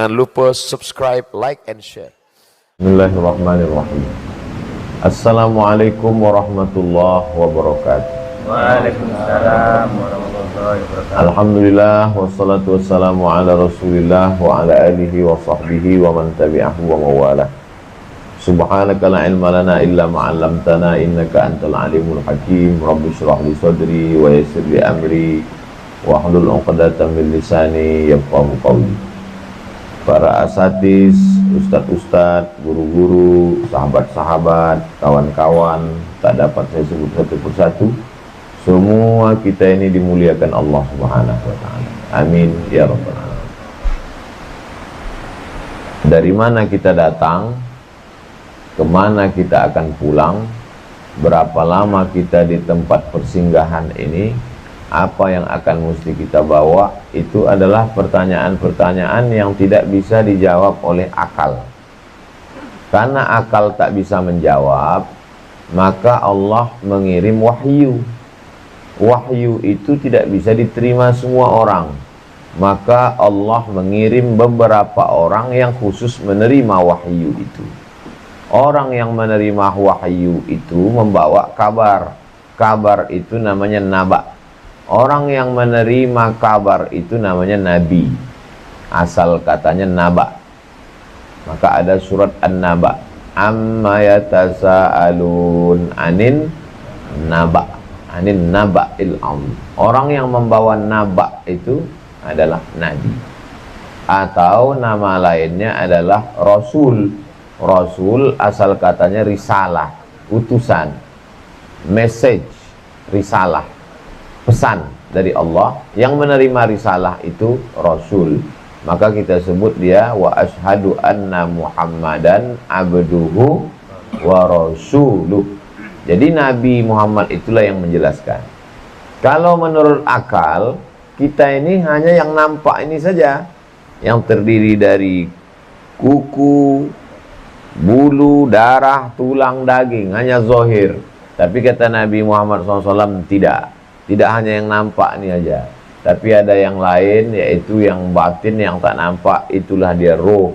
Jangan lupa subscribe, like, and share. Bismillahirrahmanirrahim. Assalamualaikum warahmatullahi wabarakatuh. Waalaikumsalam warahmatullahi wabarakatuh. Alhamdulillah wassalatu wassalamu ala rasulillah wa ala alihi wa sahbihi wa man tabi'ahu wa mawalah. Subhanaka la ilma lana illa ma'allamtana innaka antal alimul hakim. Rabbi shrah li sadri wa yassir li amri wa hlul 'uqdatam min lisani yafqahu qawli. Para asatiz, ustadz-ustadz, guru-guru, sahabat-sahabat, kawan-kawan, tak dapat saya sebut satu persatu. Semua kita ini dimuliakan Allah Subhanahu wa ta'ala. Amin ya rabbal alamin. Dari mana kita datang, kemana kita akan pulang, berapa lama kita di tempat persinggahan ini, apa yang akan mesti kita bawa, itu adalah pertanyaan-pertanyaan yang tidak bisa dijawab oleh akal. Karena akal tak bisa menjawab, maka Allah mengirim wahyu. Wahyu itu tidak bisa diterima semua orang, maka Allah mengirim beberapa orang yang khusus menerima wahyu itu. Orang yang menerima wahyu itu membawa kabar. Kabar itu namanya naba. Orang yang menerima kabar itu namanya nabi. Asal katanya naba. Maka ada surat An-Naba. Amma yatasa'alun anin naba. Anin naba'il am. Orang yang membawa naba itu adalah nabi. Atau nama lainnya adalah rasul. Rasul asal katanya risalah, utusan, message, risalah, pesan dari Allah. Yang menerima risalah itu rasul. Maka kita sebut dia wa ashhadu anna Muhammadan abduhu wa rasuluh. Jadi Nabi Muhammad itulah yang menjelaskan. Kalau menurut akal, kita ini hanya yang nampak ini saja, yang terdiri dari kuku, bulu, darah, tulang, daging, hanya zahir. Tapi kata Nabi Muhammad SAW tidak. Tidak hanya yang nampak ini aja, tapi ada yang lain, yaitu yang batin, yang tak nampak, itulah dia roh.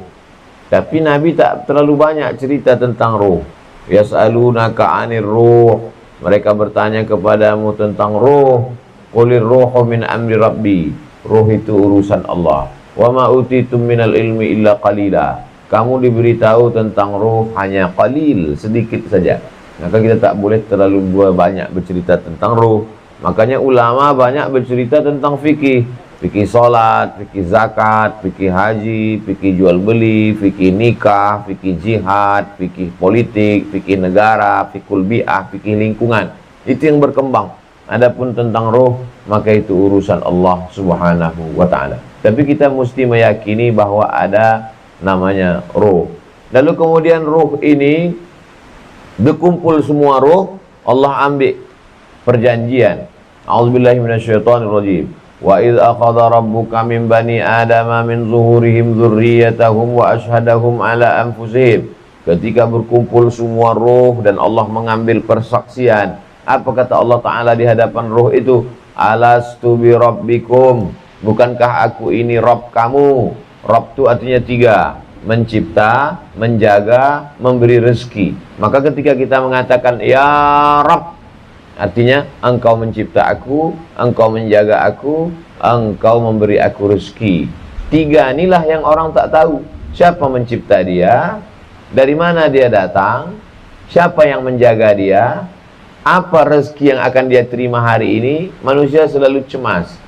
Tapi Nabi tak terlalu banyak cerita tentang roh. Yas'alunaka 'anir ruh. Mereka bertanya kepadamu tentang roh. Qulir ruhu min amri rabbi. Roh itu urusan Allah. Wa ma utitum minal ilmi illa qalila. Kamu diberitahu tentang roh hanya qalil, sedikit saja. Maka kita tak boleh terlalu banyak bercerita tentang roh. Makanya ulama banyak bercerita tentang fikih. Fikih sholat, fikih zakat, fikih haji, fikih jual beli, fikih nikah, fikih jihad, fikih politik, fikih negara, fikul bi'ah, fikih lingkungan. Itu yang berkembang. Adapun tentang roh, maka itu urusan Allah Subhanahu wa ta'ala. Tapi kita mesti meyakini bahwa ada namanya roh. Lalu kemudian roh ini berkumpul semua roh, Allah ambil perjanjian. A'udzubillahi minasyaitonirrajim. Wa idz akhadha rabbuka min bani adama min zuhurihim dzurriyyatahum wa asyhadahum ala anfusihim. Ketika berkumpul semua roh dan Allah mengambil persaksian. Apa kata Allah Ta'ala di hadapan roh itu? Alastu bi rabbikum. Bukankah aku ini Rabb kamu? Rabb itu artinya tiga. Mencipta, menjaga, memberi rezeki. Maka ketika kita mengatakan ya Rabb, artinya engkau mencipta aku, engkau menjaga aku, engkau memberi aku rezeki. Tiga inilah yang orang tak tahu. Siapa mencipta dia? Dari mana dia datang? Siapa yang menjaga dia? Apa rezeki yang akan dia terima hari ini? Manusia selalu cemas.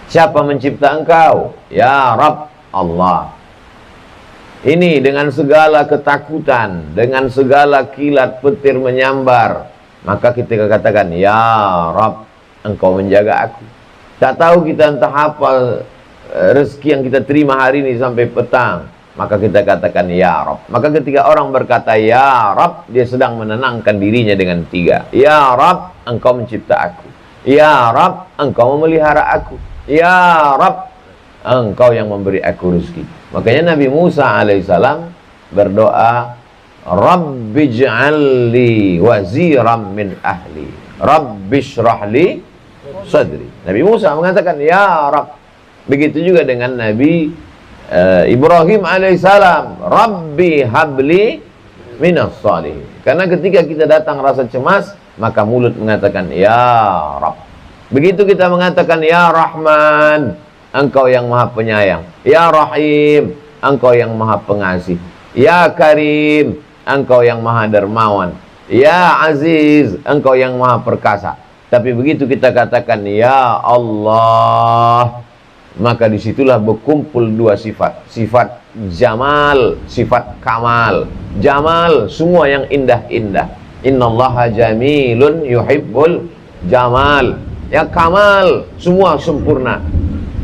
Siapa mencipta engkau? Ya Rabb, Allah. Ini dengan segala ketakutan, dengan segala kilat petir menyambar, maka kita katakan, ya Rabb, engkau menjaga aku. Tak tahu kita entah apa rezeki yang kita terima hari ini sampai petang, maka kita katakan, ya Rabb. Maka ketika orang berkata, ya Rabb, dia sedang menenangkan dirinya dengan tiga. Ya Rabb, engkau mencipta aku. Ya Rabb, engkau memelihara aku. Ya Rabb, engkau yang memberi aku rezeki. Makanya Nabi Musa alaihissalam berdoa, Rabbi ij'alli waziran min ahli. Rabbi shrah li sadri. Nabi Musa mengatakan, ya Rabb. Begitu juga dengan Nabi Ibrahim alaihissalam, Rabbi habli minas salihin. Karena ketika kita datang rasa cemas, maka mulut mengatakan ya Rabb. Begitu kita mengatakan ya Rahman, Engkau yang maha penyayang. Ya Rahim, Engkau yang maha pengasih. Ya Karim, Engkau yang maha dermawan. Ya Aziz, Engkau yang maha perkasa. Tapi begitu kita katakan ya Allah, maka disitulah berkumpul dua sifat. Sifat jamal, sifat kamal. Jamal, semua yang indah-indah. Innallaha jamilun yuhibbul jamal. Ya kamal, semua sempurna.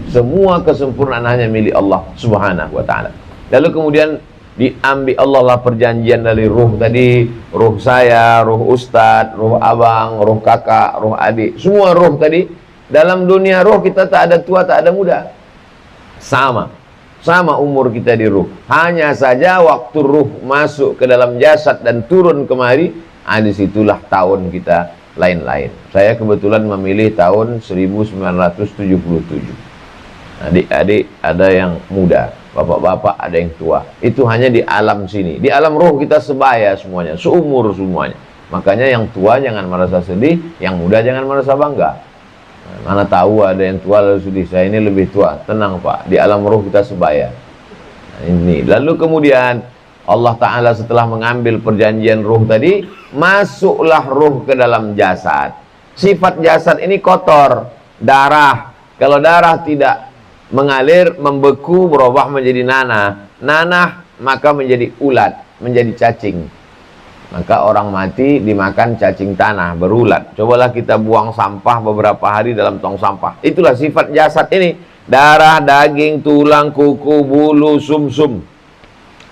Semua kesempurnaan hanya milik Allah subhanahu wa ta'ala. Lalu kemudian diambil Allah lah perjanjian dari ruh tadi. Ruh saya, ruh ustadz, ruh abang, ruh kakak, ruh adik. Semua ruh tadi. Dalam dunia ruh kita tak ada tua, tak ada muda. Sama umur kita di ruh. Hanya saja waktu ruh masuk ke dalam jasad dan turun kemari, disitulah tahun kita lain-lain. Saya kebetulan memilih tahun 1977. Adik-adik ada yang muda, bapak-bapak ada yang tua. Itu hanya di alam sini. Di alam ruh kita sebaya semuanya, seumur semuanya. Makanya yang tua jangan merasa sedih, yang muda jangan merasa bangga. Mana tahu ada yang tua lalu sedih, saya ini lebih tua. Tenang Pak, di alam ruh kita sebaya. Ini. Lalu kemudian Allah Ta'ala setelah mengambil perjanjian ruh tadi, masuklah ruh ke dalam jasad. Sifat jasad ini kotor, darah. Kalau darah tidak mengalir, membeku, berubah menjadi nanah. Nanah maka menjadi ulat, menjadi cacing. Maka orang mati dimakan cacing tanah, berulat. Cobalah kita buang sampah beberapa hari dalam tong sampah. Itulah sifat jasad ini. Darah, daging, tulang, kuku, bulu, sumsum.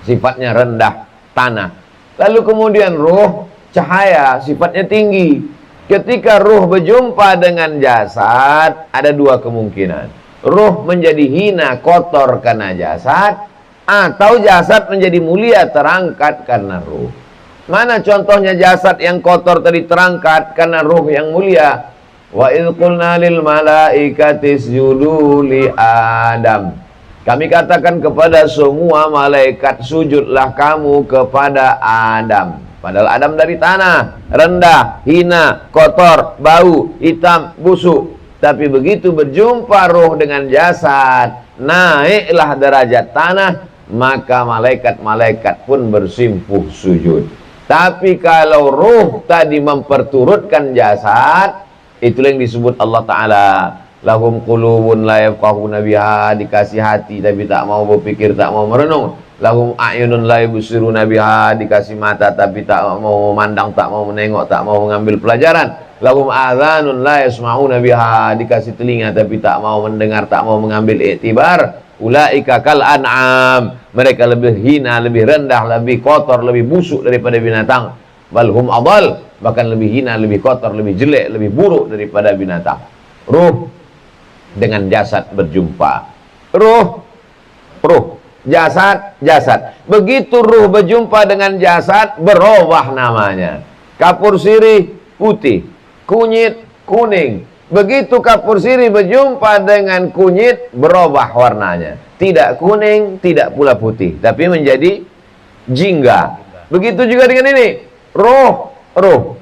Sifatnya rendah, tanah. Lalu kemudian ruh, cahaya, sifatnya tinggi. Ketika ruh berjumpa dengan jasad, ada dua kemungkinan. Ruh menjadi hina, kotor karena jasad, atau jasad menjadi mulia, terangkat karena ruh. Mana contohnya jasad yang kotor tadi terangkat karena ruh yang mulia? Wa idh qulna lil malaikati isjudu li Adam. Kami katakan kepada semua malaikat, sujudlah kamu kepada Adam. Padahal Adam dari tanah, rendah, hina, kotor, bau, hitam, busuk. Tapi begitu berjumpa ruh dengan jasad, naiklah derajat tanah, maka malaikat-malaikat pun bersimpuh sujud. Tapi kalau ruh tadi memperturutkan jasad, itulah yang disebut Allah Ta'ala. Lahum qulubun la yafqahuna biha, dikasih hati tapi tak mau berpikir, tak mau merenung. Lahum a'yunun la yubsiruna biha, dikasih mata tapi tak mau memandang, tak mau menengok, tak mau mengambil pelajaran. Lahum adhanun la yasma'una biha, dikasih telinga tapi tak mau mendengar, tak mau mengambil iktibar. Ulaika kal an'am, mereka lebih hina, lebih rendah, lebih kotor, lebih busuk daripada binatang. Balhum adal, bahkan lebih hina, lebih kotor, lebih jelek, lebih buruk daripada binatang. Ruh dengan jasad berjumpa. Ruh, jasad. Begitu ruh berjumpa dengan jasad, berubah namanya. Kapur sirih putih, kunyit kuning. Begitu kapur sirih berjumpa dengan kunyit, berubah warnanya. Tidak kuning, tidak pula putih, tapi menjadi jingga. Begitu juga dengan ini. Ruh,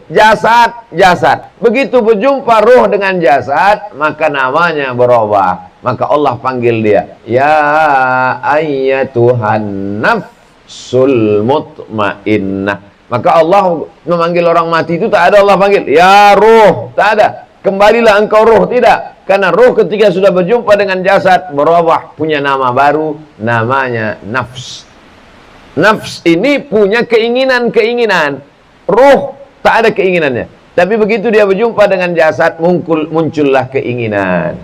jasad. Begitu berjumpa ruh dengan jasad, maka namanya berubah. Maka Allah panggil dia, ya ayyatuhan nafsul mutmainnah. Maka Allah memanggil orang mati itu tak ada Allah panggil, ya ruh, tak ada. Kembalilah engkau ruh, tidak. Karena ruh ketika sudah berjumpa dengan jasad, berubah, punya nama baru, namanya nafs. Nafs ini punya keinginan. Ruh tak ada keinginannya. Tapi begitu dia berjumpa dengan jasad, muncullah keinginan.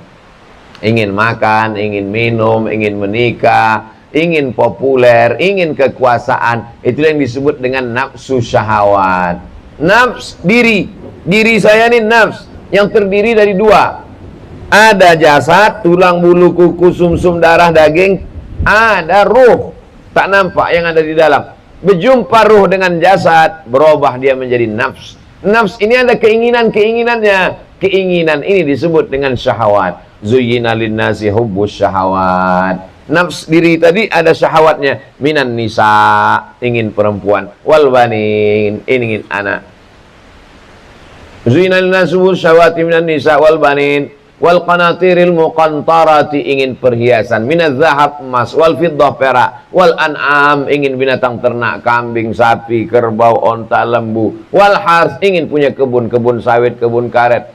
Ingin makan, ingin minum, ingin menikah, ingin populer, ingin kekuasaan. Itulah yang disebut dengan nafsu syahwat. Nafs, diri saya ini nafs yang terdiri dari dua. Ada jasad, tulang, bulu, kuku, sumsum, darah, daging. Ada ruh, tak nampak yang ada di dalam. Berjumpa ruh dengan jasad, berubah dia menjadi nafs. Nafs ini ada keinginannya. Keinginan ini disebut dengan syahwat. Zuyyina linnasi hubbus syahawat. Nafs diri tadi ada syahwatnya. Minan nisa, ingin perempuan. Wal banin, ingin anak. Zuinal nasu syahwati minan nisa wal banin. Wal qanatiril muqantarati, ingin perhiasan. Minaz zahab, emas. Wal fiddah, perak. Wal an'am, ingin binatang ternak, kambing, sapi, kerbau, onta, lembu. Wal hars, ingin punya kebun sawit, kebun karet.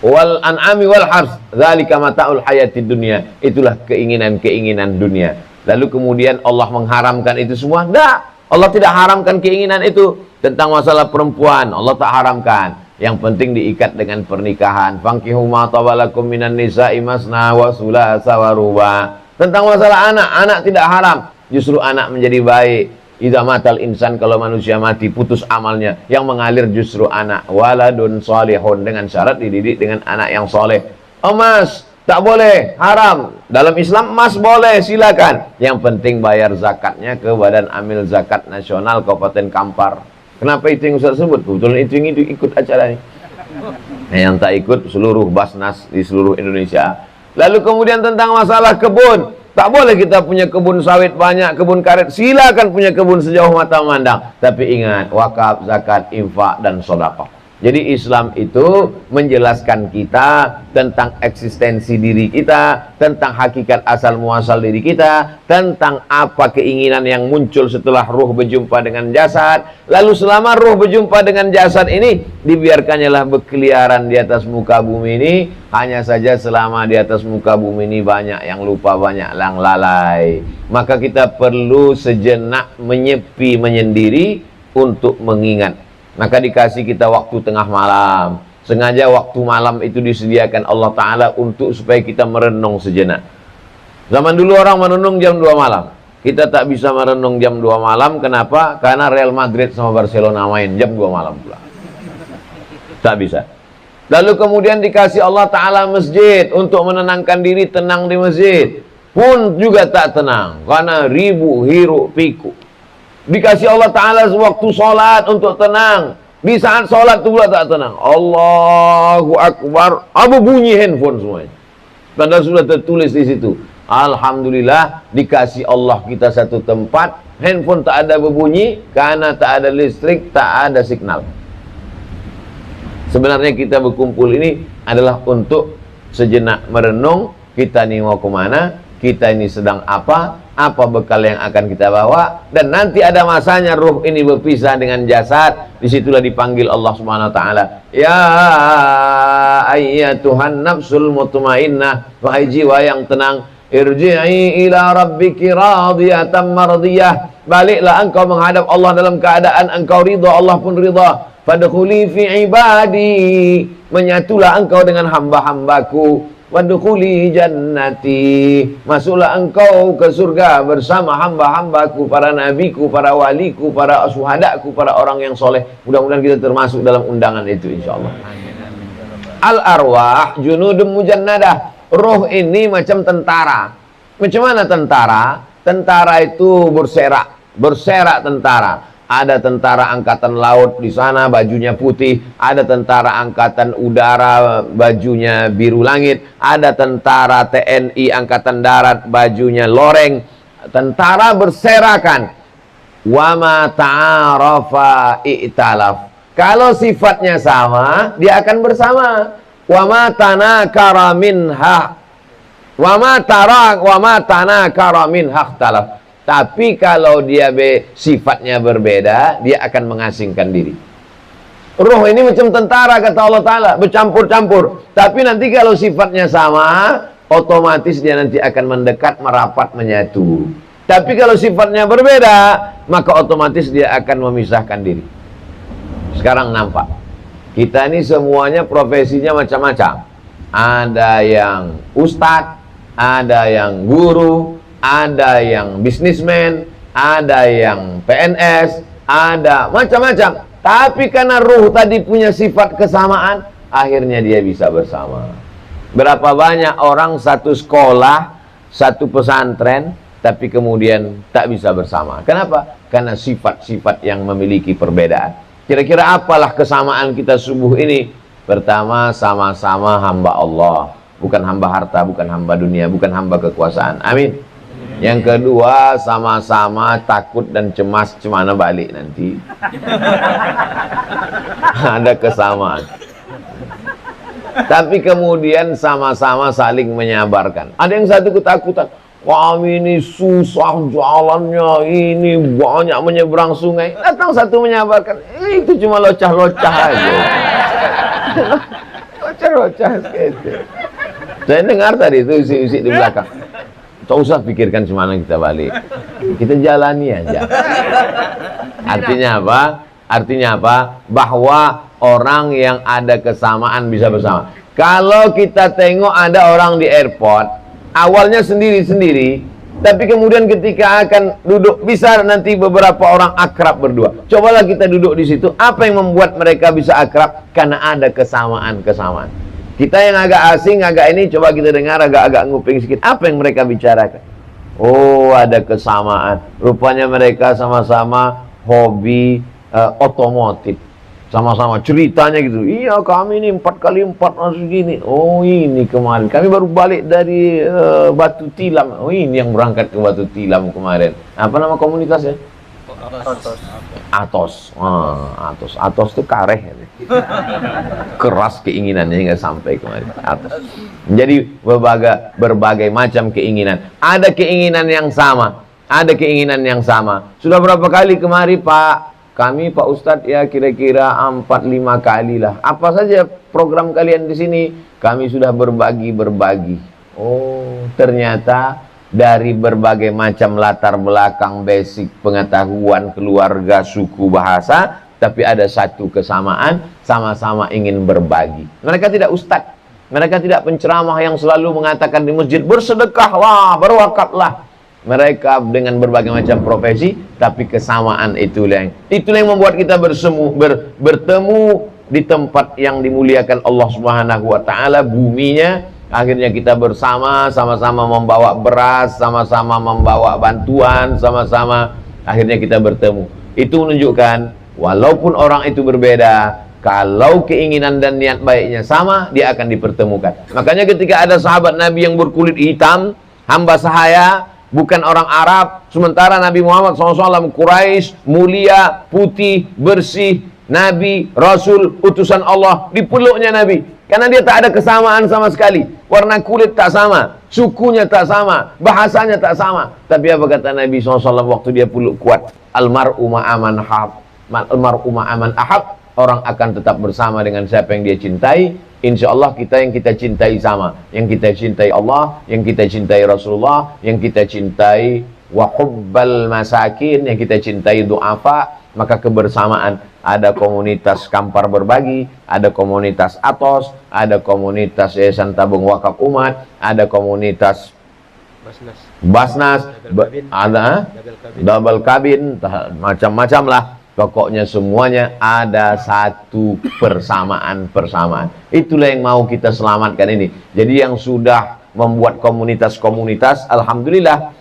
Wal an'ami wal hars, dzalika mata'ul hayatid dunya. Itulah keinginan-keinginan dunia. Lalu kemudian Allah mengharamkan itu semua? Enggak. Allah tidak haramkan keinginan itu. Tentang masalah perempuan, Allah tak haramkan. Yang penting diikat dengan pernikahan. Fankihu ma tabalakum minan nisa'i masna wa sulasa wa ruba. Tentang masalah anak tidak haram. Justru anak menjadi baik. Idza matal insan, kalau manusia mati putus amalnya, yang mengalir justru anak. Waladun salihun, dengan syarat dididik dengan anak yang soleh. Emas tak boleh, haram. Dalam Islam emas boleh, silakan. Yang penting bayar zakatnya ke Badan Amil Zakat Nasional Kabupaten Kampar. Kenapa itu yang Ustaz sebut? Kebetulan itu yang ikut acara ini. Nah, yang tak ikut seluruh Basnas di seluruh Indonesia. Lalu kemudian tentang masalah kebun. Tak boleh kita punya kebun sawit banyak, kebun karet. Silakan punya kebun sejauh mata memandang. Tapi ingat, wakaf, zakat, infak, dan sedekah. Jadi Islam itu menjelaskan kita tentang eksistensi diri kita, tentang hakikat asal muasal diri kita, tentang apa keinginan yang muncul setelah ruh berjumpa dengan jasad. Lalu selama ruh berjumpa dengan jasad ini, dibiarkannya lah berkeliaran di atas muka bumi ini. Hanya saja selama di atas muka bumi ini banyak yang lupa, banyak yang lalai. Maka kita perlu sejenak menyepi, menyendiri untuk mengingat. Maka dikasih kita waktu tengah malam. Sengaja waktu malam itu disediakan Allah Ta'ala untuk supaya kita merenung sejenak. Zaman dulu orang merenung jam 2 malam. Kita tak bisa merenung jam 2 malam. Kenapa? Karena Real Madrid sama Barcelona main jam 2 malam pula. Tak bisa. Lalu kemudian dikasih Allah Ta'ala masjid untuk menenangkan diri, tenang di masjid. Pun juga tak tenang. Karena ribu hiruk pikuk. Dikasih Allah Ta'ala waktu sholat untuk tenang. Di saat sholat itu pula tak tenang. Allahu Akbar. Apa bunyi handphone semuanya. Padahal sudah tertulis di situ. Alhamdulillah dikasih Allah kita satu tempat. Handphone tak ada berbunyi. Karena tak ada listrik, tak ada signal. Sebenarnya kita berkumpul ini adalah untuk sejenak merenung. Kita ni mau kemana? Kita ini sedang apa bekal yang akan kita bawa, dan nanti ada masanya ruh ini berpisah dengan jasad. Disitulah dipanggil Allah Subhanahu Wa Taala, ya ayyatuhan nafsul mutmainnah, wahai jiwa yang tenang, irji'i ila rabbiki radiyatan mardiyah, baliklah engkau menghadap Allah dalam keadaan engkau ridha, Allah pun ridha. Fadkhuli fi ibadi, menyatulah engkau dengan hamba-hambaku. Wadkhuli jannati, masuklah engkau ke surga bersama hamba-hambaku, para nabiku, para waliku, para syuhadaku, para orang yang soleh. Mudah-mudahan kita termasuk dalam undangan itu insyaallah. Al-arwah junudun mujannadah. Roh ini macam tentara. Macam mana tentara? Tentara itu berserak tentara. Ada tentara angkatan laut di sana bajunya putih, ada tentara angkatan udara bajunya biru langit, ada tentara TNI angkatan darat bajunya loreng. Tentara berserakan. Wa ma ta'arafa i'talaf. Kalau sifatnya sama, dia akan bersama. Wa ma tanakara minha wa ma tanakara minha ikhtalaf. Tapi kalau dia sifatnya berbeda, dia akan mengasingkan diri. Roh ini macam tentara kata Allah Ta'ala, bercampur-campur. Tapi nanti kalau sifatnya sama, otomatis dia nanti akan mendekat, merapat, menyatu. Tapi kalau sifatnya berbeda, maka otomatis dia akan memisahkan diri. Sekarang nampak, kita ini semuanya profesinya macam-macam. Ada yang ustadz, ada yang guru, ada yang bisnismen, ada yang PNS, ada macam-macam. Tapi karena ruh tadi punya sifat kesamaan, akhirnya dia bisa bersama. Berapa banyak orang satu sekolah, satu pesantren, tapi kemudian tak bisa bersama. Kenapa? Karena sifat-sifat yang memiliki perbedaan. Kira-kira apalah kesamaan kita subuh ini? Pertama, sama-sama hamba Allah. bukan hamba harta, bukan hamba dunia, bukan hamba kekuasaan. Amin. Yang kedua, sama-sama takut dan cemas cemana balik nanti. Ada kesamaan. Tapi kemudian sama-sama saling menyabarkan. Ada yang satu ketakutan, kami ini susah jalannya, ini banyak menyeberang sungai. Datang satu menyabarkan, itu cuma locah-locah aja. Locah-locah gitu. Saya dengar tadi itu isi-isi di belakang. Tak usah pikirkan semana kita balik, kita jalani aja. Artinya apa? Artinya apa? Bahwa orang yang ada kesamaan bisa bersama. Kalau kita tengok ada orang di airport, awalnya sendiri-sendiri, tapi kemudian ketika akan duduk, bisa nanti beberapa orang akrab berdua. Cobalah kita duduk di situ. Apa yang membuat mereka bisa akrab? Karena ada kesamaan-kesamaan. Kita yang agak asing, agak ini, coba kita dengar agak-agak nguping sedikit. Apa yang mereka bicarakan? Oh, ada kesamaan. Rupanya mereka sama-sama hobi otomotif. Sama-sama ceritanya gitu. Iya, kami ini 4x4 masuk gini. Oh, ini kemarin. Kami baru balik dari Batu Tilam. Oh, ini yang berangkat ke Batu Tilam kemarin. Apa nama komunitasnya? Atos. Atos. Atos itu kareh. Keras keinginannya hingga sampai kemarin. Atos. Jadi berbagai macam keinginan. Ada keinginan yang sama. Ada keinginan yang sama. Sudah berapa kali kemari, Pak? Kami, Pak Ustadz, ya kira-kira 4-5 kali lah. Apa saja program kalian di sini? Kami sudah berbagi. Oh, ternyata dari berbagai macam latar belakang, basic pengetahuan, keluarga, suku, bahasa, tapi ada satu kesamaan, sama-sama ingin berbagi. Mereka tidak ustadz, mereka tidak penceramah yang selalu mengatakan di masjid, bersedekahlah, berwakaflah. Mereka dengan berbagai macam profesi, tapi kesamaan itulah yang membuat kita bertemu di tempat yang dimuliakan Allah Subhanahu wa taala, buminya. Akhirnya kita bersama, sama-sama membawa beras, sama-sama membawa bantuan, sama-sama akhirnya kita bertemu. Itu menunjukkan walaupun orang itu berbeda, kalau keinginan dan niat baiknya sama, dia akan dipertemukan. Makanya ketika ada sahabat Nabi yang berkulit hitam, hamba sahaya, bukan orang Arab, sementara Nabi Muhammad SAW Quraisy, mulia, putih, bersih, Nabi, Rasul, utusan Allah, dipeluknya Nabi. Karena dia tak ada kesamaan sama sekali. Warna kulit tak sama, sukunya tak sama, bahasanya tak sama. Tapi apa kata Nabi SAW waktu dia peluk kuat? Almar'u ma'aman ahab. Orang akan tetap bersama dengan siapa yang dia cintai. Insya Allah kita yang kita cintai sama. Yang kita cintai Allah, yang kita cintai Rasulullah, yang kita cintai wa hubbal masakin, yang kita cintai du'afa. Maka kebersamaan, ada komunitas Kampar Berbagi, ada komunitas Atos, ada komunitas Yayasan Tabung Wakaf Umat, ada komunitas Basnas, ada double kabin, macam-macam lah. Pokoknya semuanya ada satu persamaan. Itulah yang mau kita selamatkan ini. Jadi yang sudah membuat komunitas-komunitas, alhamdulillah,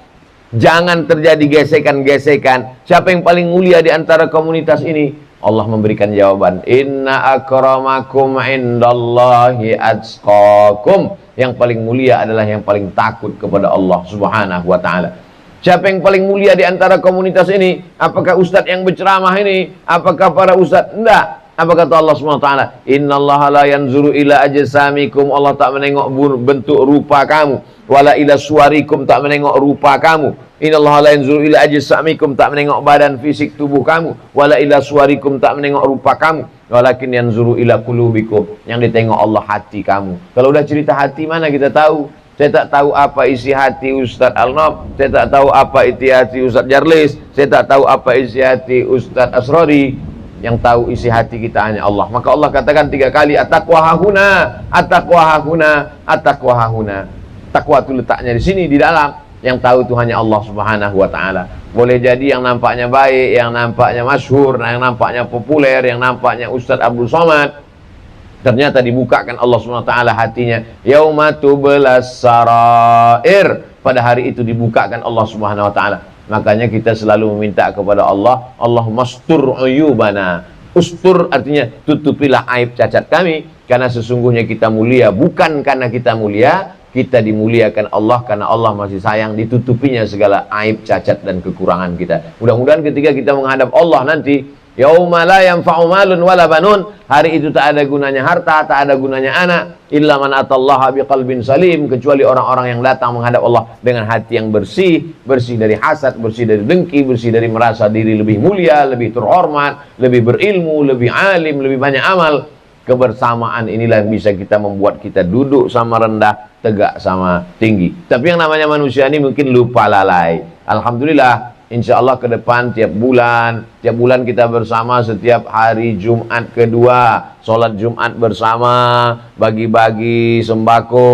jangan terjadi gesekan-gesekan. Siapa yang paling mulia di antara komunitas ini? Allah memberikan jawaban. Inna akramakum indallahi atqakum. Yang paling mulia adalah yang paling takut kepada Allah Subhanahu wa ta'ala. Siapa yang paling mulia di antara komunitas ini? Apakah ustadz yang berceramah ini? Apakah para ustadz? Enggak. Apa kata Allah SWT? Innallaha la yanzuru ila ajsamikum. Allah tak menengok bentuk rupa kamu. Wala ila suwarikum, tak menengok rupa kamu. Innallaha la yanzuru ila ajsamikum, tak menengok badan fisik tubuh kamu. Wala ila suwarikum, tak menengok rupa kamu. Walakin yanzuru ila qulubikum. Yang ditengok Allah hati kamu. Kalau udah cerita hati, mana kita tahu? Saya tak tahu apa isi hati Ustadz Al-Nob. Saya tak tahu apa isi hati Ustadz Jarlis. Saya tak tahu apa isi hati Ustadz Asrori. Yang tahu isi hati kita hanya Allah. Maka Allah katakan 3 kali, at-taqwa hahuna, at-taqwa hahuna, at-taqwa hahuna. Takwa itu letaknya di sini, di dalam. Yang tahu itu hanya Allah Subhanahu wa ta'ala. Boleh jadi yang nampaknya baik, yang nampaknya masyhur, yang nampaknya populer, yang nampaknya Ustadz Abdul Somad, ternyata dibukakan Allah SWT hatinya. Yaumatublas sarair. Pada hari itu dibukakan Allah Subhanahu wa ta'ala. Makanya kita selalu meminta kepada Allah, Allahumma astur uyubana. Ustur artinya tutupilah aib cacat kami. Karena sesungguhnya kita mulia bukan karena kita mulia, kita dimuliakan Allah karena Allah masih sayang, ditutupinya segala aib, cacat dan kekurangan kita. Mudah-mudahan ketika kita menghadap Allah nanti, yauma la yanfa'u malun wala banun, hari itu tak ada gunanya harta, tak ada gunanya anak, illa man atallaha biqalbin salim, kecuali orang-orang yang datang menghadap Allah dengan hati yang bersih, bersih dari hasad, bersih dari dengki, bersih dari merasa diri lebih mulia, lebih terhormat, lebih berilmu, lebih alim, lebih banyak amal. Kebersamaan inilah yang bisa kita membuat kita duduk sama rendah, tegak sama tinggi. Tapi yang namanya manusia ini mungkin lupa lalai. Alhamdulillah, insya Allah ke depan tiap bulan kita bersama setiap hari Jumat kedua, sholat Jumat bersama, bagi-bagi sembako,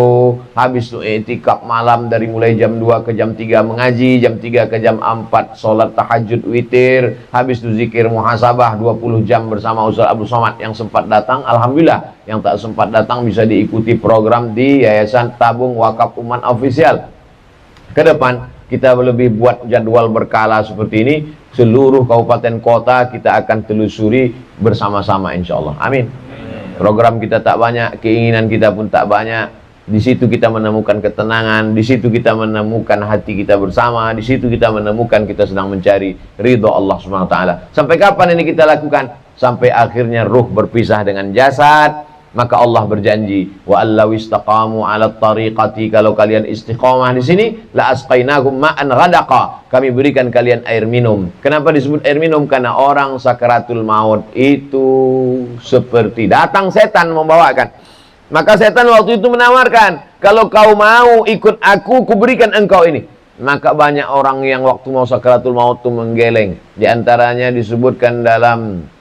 habis itu i'tikaf malam dari mulai jam 2 ke jam 3 mengaji, jam 3 ke jam 4 sholat tahajud witir, habis itu zikir muhasabah 20 jam bersama Ustaz Abdul Somad yang sempat datang. Alhamdulillah, yang tak sempat datang bisa diikuti program di Yayasan Tabung Wakaf Umat Official. Ke depan kita lebih buat jadwal berkala seperti ini, seluruh kabupaten kota kita akan telusuri bersama-sama insya Allah. Amin. Program kita tak banyak, keinginan kita pun tak banyak. Di situ kita menemukan ketenangan, di situ kita menemukan hati kita bersama, di situ kita menemukan kita sedang mencari ridho Allah Subhanahu wa taala. Sampai kapan ini kita lakukan? Sampai akhirnya ruh berpisah dengan jasad. Maka Allah berjanji, wa allaw istaqamu 'ala tariqati, kalau kalian istiqamah di sini, la asqainahum ma'an ghadaqa, kami berikan kalian air minum. Kenapa disebut air minum? Karena orang sakaratul maut itu seperti datang setan membawakan. Maka setan waktu itu menawarkan, kalau kau mau ikut aku, kuberikan engkau ini. Maka banyak orang yang waktu mau sakaratul maut itu menggeleng. Di antaranya disebutkan dalam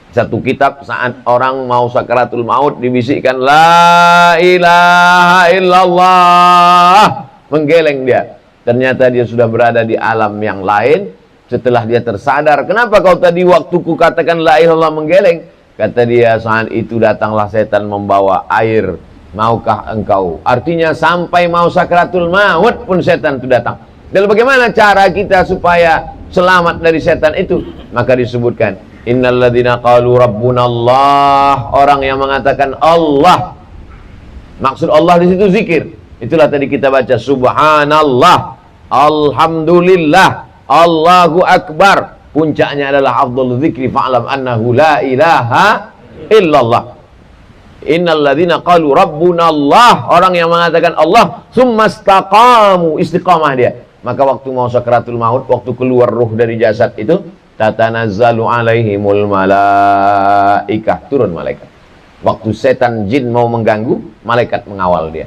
satu kitab, saat orang mau sakaratul maut dibisikkan la ilaha illallah, menggeleng dia. Ternyata dia sudah berada di alam yang lain. Setelah dia tersadar, kenapa kau tadi waktu ku katakan la ilaha illallah menggeleng? Kata dia, saat itu datanglah setan membawa air, maukah engkau? Artinya sampai mau sakaratul maut pun setan itu datang. Dan bagaimana cara kita supaya selamat dari setan itu? Maka disebutkan, innalladzina qalu rabbunallah, orang yang mengatakan Allah. Maksud Allah di situ zikir. Itulah tadi kita baca subhanallah, alhamdulillah, Allahu akbar. Puncaknya adalah afdhalul dzikri fa'lam annahu la ilaha illallah. Innalladzina qalu rabbunallah, orang yang mengatakan Allah, tsumma istaqamu, istiqamah dia. Maka waktu mau sakaratul maut, waktu keluar ruh dari jasad itu, tatanazzalu alaihimul malaikah, turun malaikat. Waktu setan jin mau mengganggu, malaikat mengawal dia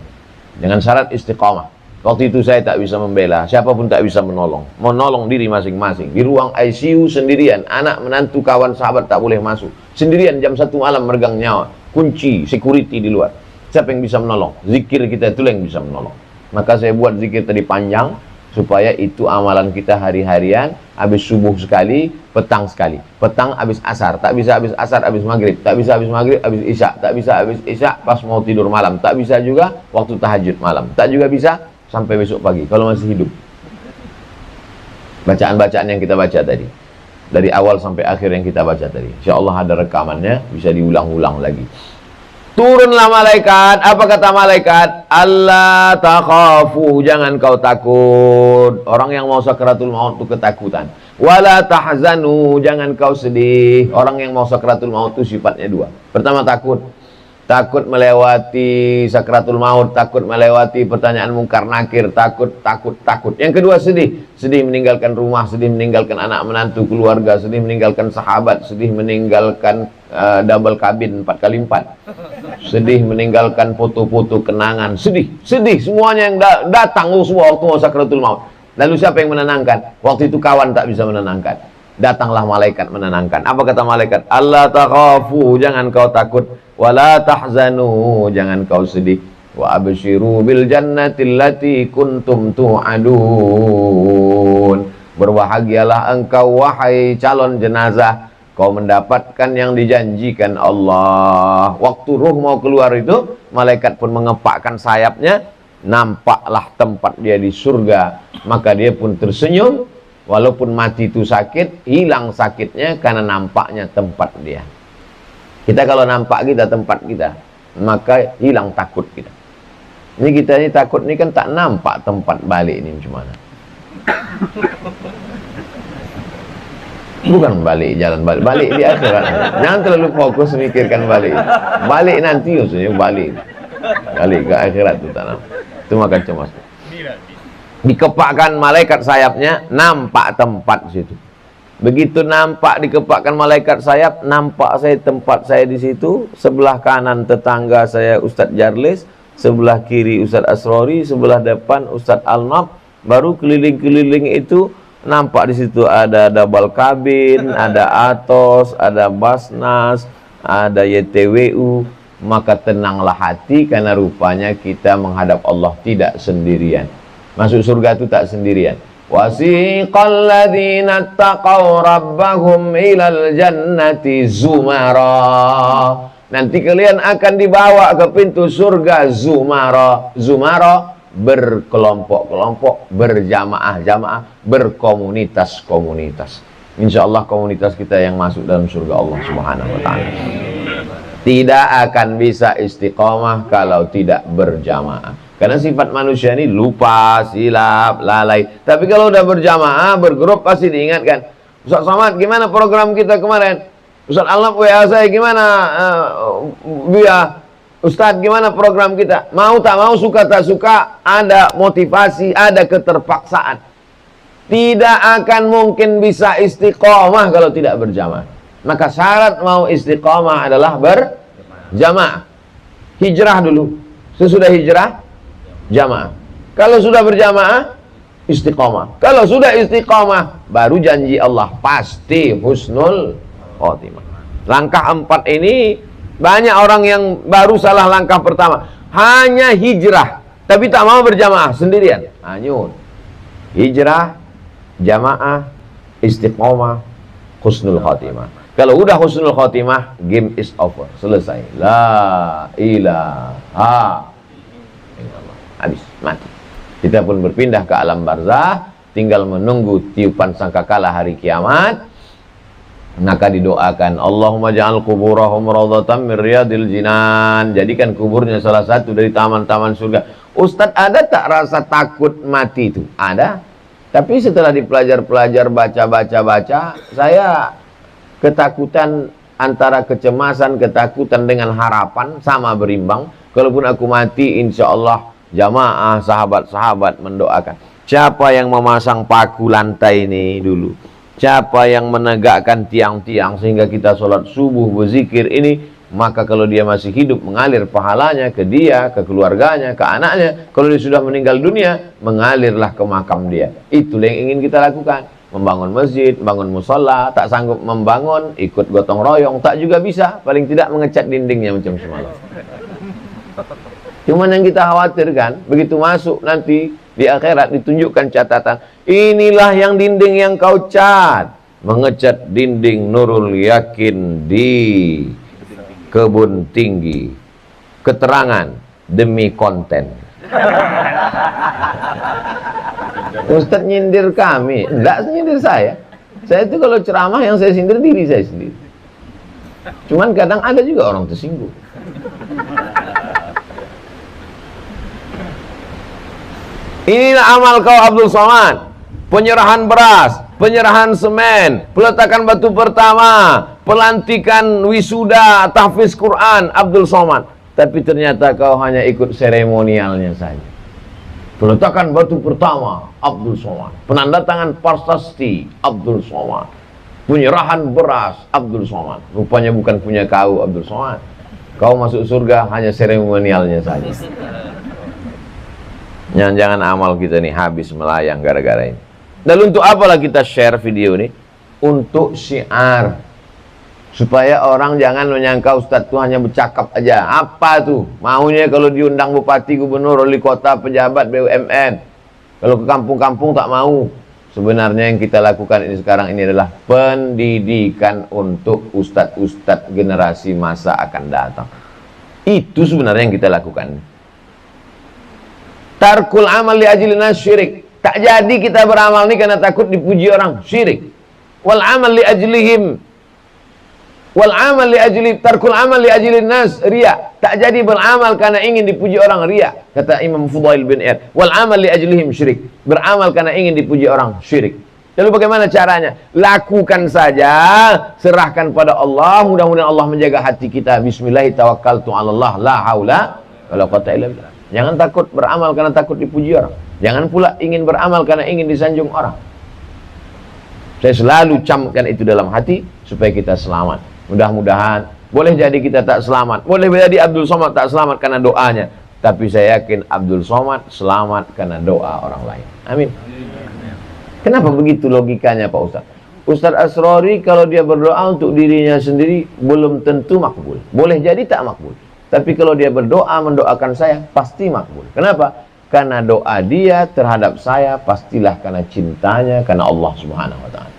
dengan syarat istiqamah. Waktu itu saya tak bisa membela, siapapun tak bisa menolong, menolong diri masing-masing. Di ruang ICU sendirian, anak, menantu, kawan, sahabat tak boleh masuk. Sendirian jam 1 malam meregang nyawa, kunci, security di luar. Siapa yang bisa menolong? Zikir kita itu yang bisa menolong. Maka saya buat zikir tadi panjang, supaya itu amalan kita hari-harian. Habis subuh sekali, petang sekali. Petang habis asar, tak bisa habis asar habis maghrib, tak bisa habis maghrib habis isya, tak bisa habis isya pas mau tidur malam, tak bisa juga waktu tahajud malam, tak juga bisa sampai besok pagi kalau masih hidup. Bacaan-bacaan yang kita baca tadi, dari awal sampai akhir yang kita baca tadi, insya Allah ada rekamannya, bisa diulang-ulang lagi. Turunlah malaikat. Apa kata malaikat? Allah takhafu, jangan kau takut. Orang yang mau sakaratul maut itu ketakutan. Wala tahzanu, jangan kau sedih. Orang yang mau sakaratul maut itu sifatnya dua. Pertama takut. Takut melewati sakaratul maut, takut melewati pertanyaan mungkar nakir, takut. Yang kedua sedih. Sedih meninggalkan rumah, sedih meninggalkan anak menantu keluarga, sedih meninggalkan sahabat, sedih meninggalkan double kabin 4x4. Sedih meninggalkan foto-foto kenangan, sedih semuanya yang datang semua waktu mau sakaratul maut. Lalu siapa yang menenangkan? Waktu itu kawan tak bisa menenangkan. Datanglah malaikat menenangkan. Apa kata malaikat? Allah takhafu, jangan kau takut. Wala tahzanu, jangan kau sedih. Wa abshiru bil jannati allati kuntum tu'adun. Berbahagialah engkau wahai calon jenazah, kau mendapatkan yang dijanjikan Allah. Waktu ruh mau keluar itu, malaikat pun mengepakkan sayapnya, nampaklah tempat dia di surga. Maka dia pun tersenyum, walaupun mati itu sakit, hilang sakitnya karena nampaknya tempat dia. Kita kalau nampak kita tempat kita, maka hilang takut kita. Ini kita ini takut ini kan tak nampak tempat balik ini macam mana. Bukan balik, jalan balik. Balik di akhirat. Jangan terlalu fokus memikirkan balik. Balik nanti maksudnya balik. Balik ke akhirat itu tak nampak. Itu makan cemas. Dikepakkan malaikat sayapnya, nampak tempat situ. Begitu nampak dikepakkan malaikat sayap, nampak saya tempat saya di situ. Sebelah kanan tetangga saya Ustadz Jarlis, sebelah kiri Ustadz Asrori, sebelah depan Ustadz Alnab. Baru keliling-keliling itu nampak di situ ada double kabin, ada Atos, ada Basnas, ada YTWU. Maka tenanglah hati karena rupanya kita menghadap Allah tidak sendirian. Masuk surga itu tak sendirian. Wasiqal ladzina taqaw rabbahum ilal jannati zumara. Nanti kalian akan dibawa ke pintu surga zumara. Zumara berkelompok-kelompok, berjamaah-jamaah, berkomunitas-komunitas. Insyaallah komunitas kita yang masuk dalam surga Allah Subhanahu wa taala. Tidak akan bisa istiqomah kalau tidak berjamaah. Karena sifat manusia ini lupa, silap, lalai. Tapi kalau udah berjamaah, bergrup pasti diingatkan. Ustaz Somad, gimana program kita kemarin? Ustaz Alnab WA saya gimana? Ustaz gimana program kita? Mau tak mau, suka tak suka, ada motivasi, ada keterpaksaan. Tidak akan mungkin bisa istiqomah kalau tidak berjamaah. Maka syarat mau istiqomah adalah berjamaah. Hijrah dulu. Sesudah hijrah, jamaah. Kalau sudah berjamaah, istiqomah. Kalau sudah istiqomah, baru janji Allah pasti husnul khotimah. Langkah 4 ini banyak orang yang baru salah langkah pertama. Hanya hijrah, tapi tak mau berjamaah sendirian. Hanyut. Hijrah, jamaah, istiqomah, husnul khotimah. Kalau udah husnul khotimah, game is over. Selesai. La ilaha illallah. Habis, mati. Kita pun berpindah ke alam barzah, tinggal menunggu tiupan sangkakala hari kiamat. Maka didoakan, Allahumma ja'al kuburahum rawdatan min riyadil jinan. Jadikan kuburnya salah satu dari taman-taman surga. Ustadz, ada tak rasa takut mati itu? Ada. Tapi setelah dipelajar-pelajar, baca-baca, saya ketakutan antara kecemasan, ketakutan dengan harapan sama berimbang. Kalaupun aku mati, insya Allah jamaah, sahabat-sahabat mendoakan. Siapa yang memasang paku lantai ini dulu? Siapa yang menegakkan tiang-tiang sehingga kita sholat subuh berzikir ini? Maka kalau dia masih hidup, mengalir pahalanya ke dia, ke keluarganya, ke anaknya. Kalau dia sudah meninggal dunia, mengalirlah ke makam dia. Itulah yang ingin kita lakukan. Membangun masjid, membangun musola, tak sanggup membangun, ikut gotong royong, tak juga bisa. Paling tidak mengecat dindingnya macam semalam. Cuman yang kita khawatirkan, begitu masuk nanti di akhirat ditunjukkan catatan. Inilah yang dinding yang kau cat. Mengecat dinding Nurul Yakin di Kebun Tinggi. Keterangan demi konten. Ustadz nyindir kami. Enggak nyindir saya. Saya itu kalau ceramah yang saya sindir diri saya sendiri. Cuman kadang ada juga orang tersinggung. Inilah amal kau Abdul Somad. Penyerahan beras, penyerahan semen, peletakan batu pertama, pelantikan wisuda tahfiz Quran Abdul Somad. Tapi ternyata kau hanya ikut seremonialnya saja. Peletakan batu pertama Abdul Somad, penandatangan prasasti Abdul Somad, penyerahan beras Abdul Somad. Rupanya bukan punya kau Abdul Somad. Kau masuk surga hanya seremonialnya saja. Jangan-jangan amal kita nih habis melayang gara-gara ini. Dan untuk apalah kita share video ini? Untuk syiar, supaya orang jangan menyangka Ustadz itu hanya bercakap aja. Apa tuh? Maunya kalau diundang bupati, gubernur, wali kota, pejabat, BUMN. Kalau ke kampung-kampung tak mau. Sebenarnya yang kita lakukan ini sekarang ini adalah pendidikan untuk ustadz-ustadz generasi masa akan datang. Itu sebenarnya yang kita lakukan. Tarkul amal li ajlina syirik. Tak jadi kita beramal ini karena takut dipuji orang. Syirik. Wal amal li ajlihim Wal amal li ajli tarkul amal li ajli nas riya. Tak jadi beramal karena ingin dipuji orang, riya. Kata Imam Fudail bin Iyad. Wal amal li ajlihim syirik. Beramal karena ingin dipuji orang, syirik. Lalu bagaimana caranya? Lakukan saja, serahkan pada Allah, mudah-mudahan Allah menjaga hati kita. Bismillah tawakkaltu 'ala Allah, la haula wala quwwata illa billah. Jangan takut beramal karena takut dipuji orang. Jangan pula ingin beramal karena ingin disanjung orang. Saya selalu camkan itu dalam hati supaya kita selamat. Mudah-mudahan, boleh jadi kita tak selamat, boleh jadi Abdul Somad tak selamat karena doanya, tapi saya yakin Abdul Somad selamat karena doa orang lain. Amin. Kenapa begitu logikanya Pak Ustaz? Ustaz Asrori kalau dia berdoa untuk dirinya sendiri belum tentu makbul. Boleh jadi tak makbul. Tapi kalau dia berdoa mendoakan saya pasti makbul. Kenapa? Karena doa dia terhadap saya pastilah karena cintanya karena Allah Subhanahu wa taala.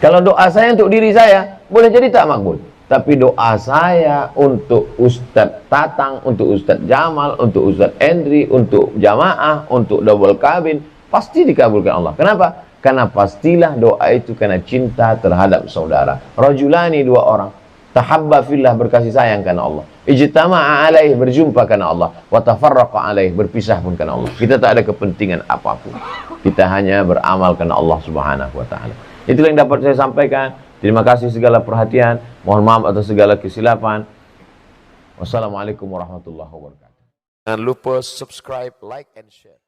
Kalau doa saya untuk diri saya boleh jadi tak makbul. Tapi doa saya untuk Ustadz Tatang, untuk Ustadz Jamal, untuk Ustadz Endri, untuk jamaah, untuk double kabin, pasti dikabulkan Allah. Kenapa? Karena pastilah doa itu karena cinta terhadap saudara. Rajulani, dua orang. Tahabba fillah, berkasih sayang karena Allah. Ijtama'a alaih, berjumpa karena Allah. Wa tafarraqa alaih, berpisah pun karena Allah. Kita tak ada kepentingan apapun. Kita hanya beramal karena Allah Subhanahu wa taala. Itulah yang dapat saya sampaikan. Terima kasih segala perhatian. Mohon maaf atas segala kesilapan. Wassalamualaikum warahmatullahi wabarakatuh. Jangan lupa subscribe, like, and share.